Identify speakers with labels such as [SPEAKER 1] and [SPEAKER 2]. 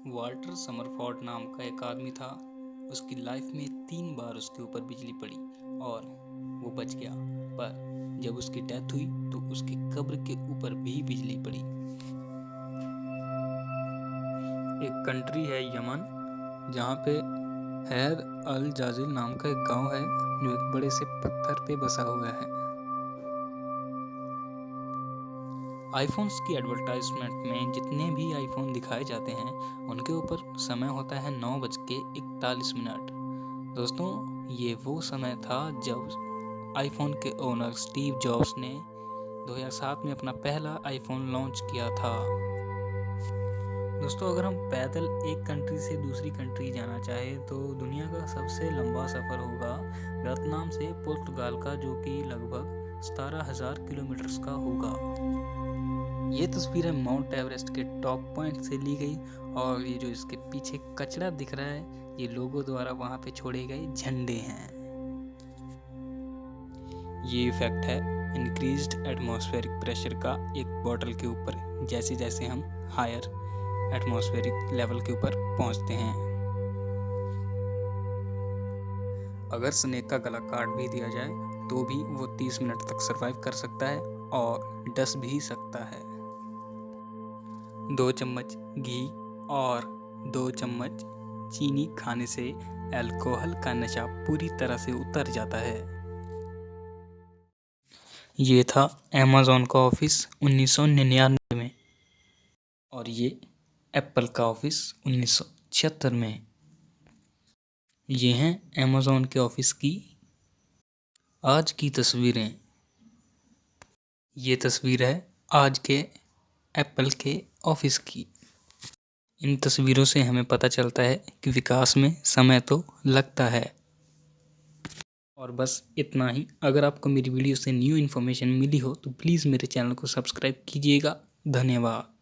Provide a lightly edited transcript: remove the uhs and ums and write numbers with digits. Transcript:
[SPEAKER 1] Walter Summerford नाम का एक आदमी था। उसकी लाइफ में 3 बार उसके ऊपर बिजली पड़ी और वो बच गया, पर जब उसकी डेथ हुई तो उसकी कब्र के ऊपर भी बिजली पड़ी। एक कंट्री है यमन, जहाँ पे हैर अल जाजिल नाम का एक गांव है जो एक बड़े से पत्थर पे बसा हुआ है। आईफोन्स की एडवर्टाइजमेंट में जितने भी आईफोन दिखाए जाते हैं उनके ऊपर समय होता है 9:41। दोस्तों, ये वो समय था जब आईफोन के ओनर स्टीव जॉब्स ने 2007 में अपना पहला आईफोन लॉन्च किया था। दोस्तों, अगर हम पैदल एक कंट्री से दूसरी कंट्री जाना चाहें तो दुनिया का सबसे लंबा सफ़र होगा वियतनाम से पुर्तगाल का, जो कि लगभग 17,000 किलोमीटर का होगा। ये तस्वीर है माउंट एवरेस्ट के टॉप पॉइंट से ली गई, और ये जो इसके पीछे कचरा दिख रहा है ये लोगों द्वारा वहाँ पे छोड़े गए झंडे हैं। ये इफेक्ट है इंक्रीज्ड एटमॉस्फेरिक प्रेशर का एक बॉटल के ऊपर, जैसे जैसे हम हायर एटमॉस्फेरिक लेवल के ऊपर पहुँचते हैं। अगर स्नेक का गला काट भी दिया जाए तो भी वो 30 मिनट तक सरवाइव कर सकता है और डस भी सकता है। 2 चम्मच घी और 2 चम्मच चीनी खाने से अल्कोहल का नशा पूरी तरह से उतर जाता है। ये था अमेज़न का ऑफिस 1999 में, और ये एप्पल का ऑफिस 1976 में। ये हैं अमेज़न के ऑफिस की आज की तस्वीरें। ये तस्वीर है आज के एप्पल के ऑफिस की। इन तस्वीरों से हमें पता चलता है कि विकास में समय तो लगता है। और बस इतना ही। अगर आपको मेरी वीडियो से न्यू इन्फॉर्मेशन मिली हो तो प्लीज़ मेरे चैनल को सब्सक्राइब कीजिएगा। धन्यवाद।